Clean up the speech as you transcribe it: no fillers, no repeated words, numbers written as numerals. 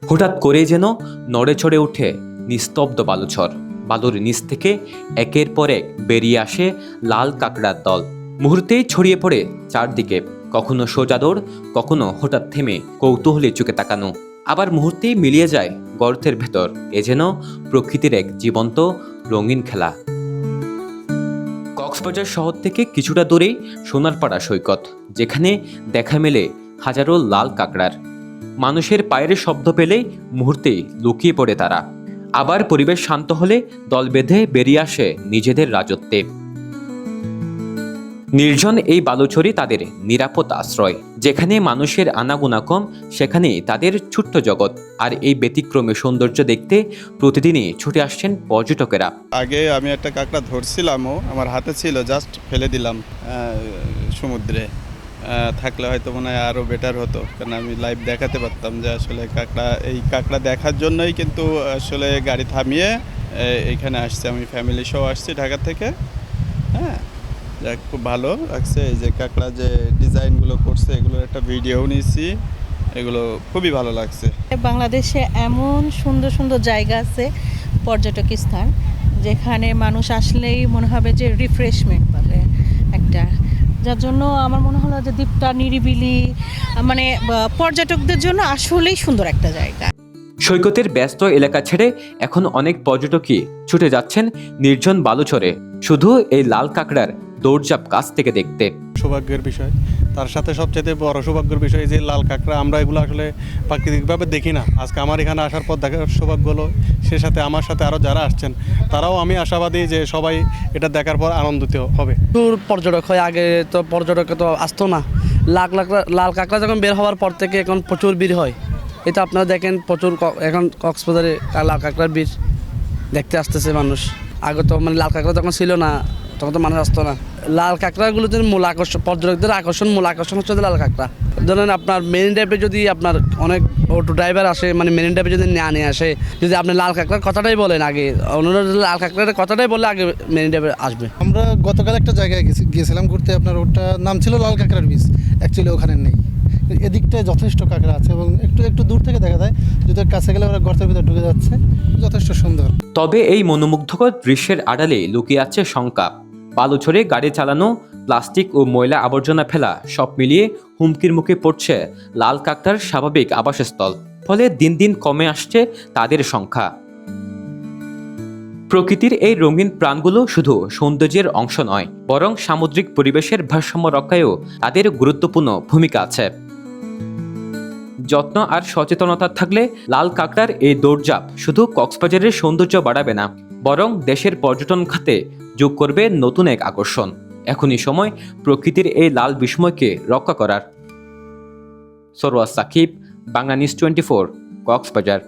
হঠাৎ করে যেন নড়ে চড়ে উঠে নিস্তব্ধ বালুচর। বালুর নিচ থেকে একের পর এক বেরিয়ে আসে লাল কাঁকড়ার দল। মুহূর্তেই ছড়িয়ে পড়ে চারদিকে, কখনো সোজা দৌড়, কখনো হঠাৎ থেমে কৌতূহলী চোখে তাকানো, আবার মুহূর্তেই মিলিয়ে যায় গর্তের ভেতর। এ যেন প্রকৃতির এক জীবন্ত রঙিন খেলা। কক্সবাজার শহর থেকে কিছুটা দূরেই সোনারপাড়া সৈকত, যেখানে দেখা মেলে হাজারো লাল কাঁকড়ার। মানুষের পায়ের শব্দ পেলেই মুহূর্তেই লুকিয়ে পড়ে তারা। আবার পরিবেশ শান্ত হলে দল বেঁধে বেরিয়ে আসে নিজেদের রাজত্বে। নির্জন এই বালুচরই তাদের নিরাপদ আশ্রয়। যেখানে মানুষের আনাগোনা কম, সেখানেই তাদের ছোট্ট জগৎ। আর এই ব্যতিক্রমী সৌন্দর্য দেখতে প্রতিদিনই ছুটে আসছেন পর্যটকেরা। আগে আমি একটা কাঁকড়া ধরছিলামও, আমার হাতে ছিল, জাস্ট ফেলে দিলাম সমুদ্রে। থাকলে হয়তো মনে হয় আরও বেটার হতো, কারণ আমি লাইভ দেখাতে পারতাম যে আসলে এই কাঁকড়া দেখার জন্যই কিন্তু আসলে গাড়ি থামিয়ে এইখানে আসছে। আমি ফ্যামিলি সহ আসছি ঢাকা থেকে। হ্যাঁ, যাক, খুব ভালো লাগছে। এই যে কাঁকড়া যে ডিজাইনগুলো করছে, এগুলোর একটা ভিডিও নিয়েছি, এগুলো খুবই ভালো লাগছে। বাংলাদেশে এমন সুন্দর সুন্দর জায়গা আছে, পর্যটক স্থান, যেখানে মানুষ আসলেই মনে হবে যে রিফ্রেশমেন্ট পাবে একটা। যার জন্য আমার মনে হলো যে দ্বীপটা নিরিবিলি, মানে পর্যটকদের জন্য আসলেই সুন্দর একটা জায়গা। সৈকতের ব্যস্ত এলাকা ছেড়ে এখন অনেক পর্যটকই ছুটে যাচ্ছেন নির্জন বালুচরে, শুধু এই লাল কাঁকড়ার দৌড়ঝাঁপ কাছ থেকে দেখতে। সৌভাগ্যের বিষয়, তার সাথে সবচেয়ে বড় সৌভাগ্যের বিষয় যে লাল কাঁকড়া আমরা এগুলো আসলে প্রাকৃতিকভাবে দেখি না। আজকে আমার এখানে আসার পর দেখার সৌভাগ্য হলো। সে সাথে আমার সাথে আরও যারা আসছেন তারাও আমি আশাবাদী যে সবাই এটা দেখার পর আনন্দিত হবে। প্রচুর পর্যটক হয়, আগে তো পর্যটক তো আসতো না। লাল কাঁকড়া যখন বের হওয়ার পর থেকে এখন প্রচুর ভিড় হয়। এটা আপনারা দেখেন, প্রচুর এখন কক্সবাজারে লাল কাঁকড়ার ভিড় দেখতে আসতেছে মানুষ। আগে তো মানে লাল কাঁকড়া যখন ছিল না, তখন তো মানুষ আসতো না। লাল কাঁকড়াগুলো যদি মূল আকর্ষণ, পর্যটকদের মূল আকর্ষণ হচ্ছে লাল কাঁকড়া। ধরেন আপনার মেরিন ড্রাইভে যদি আপনার অনেক অটো ড্রাইভার আসে, মানে মেরিন ড্রাইভে যদি নিয়ে আসে, যদি আপনি লাল কাঁকড়ার কথাটাই বলেন আগে, অন্যরা লাল কাঁকড়ার কথাটাই বলে আগে মেরিন ড্রাইভে আসবে। আমরা গতকাল একটা জায়গায় গিয়েছিলাম ঘুরতে, আপনার ওটার নাম ছিল লাল কাঁকড়ার বীজ। অ্যাকচুয়ালি ওখানে নেই, এদিকটায় যথেষ্ট কাঁকড়া আছে এবং একটু দূর থেকে দেখা যায়, যদি কাছে গেলে ওরা গর্তের ভিতরে ঢুকে যাচ্ছে। যথেষ্ট সুন্দর। তবে এই মনোমুগ্ধকর দৃশ্যের আড়ালে লুকিয়ে আছে শঙ্কা। বালুচরে গাড়ি চালানো, প্লাস্টিক ও ময়লা আবর্জনা ফেলা, সব মিলিয়ে হুমকির মুখে পড়ছে লাল কাঁকড়ার স্বাভাবিক আবাসস্থল। ফলে দিন দিন কমে আসছে তাদের সংখ্যা। প্রকৃতির এই রঙিন প্রাণগুলো শুধু সৌন্দর্যের অংশ নয়, বরং সামুদ্রিক পরিবেশের ভারসাম্য রক্ষায়ও তাদের গুরুত্বপূর্ণ ভূমিকা আছে। যত্ন আর সচেতনতা থাকলে লাল কাঁকড়ার এই দৌড়ঝাঁপ শুধু কক্সবাজারের সৌন্দর্য বাড়াবে না, বরং দেশের পর্যটন খাতে যোগ করবে নতুন এক আকর্ষণ। এখনই সময় প্রকৃতির এই লাল বিস্ময়কে রক্ষা করার। সরওয়ার সাকিব, বাংলা নিউজ 24, কক্সবাজার।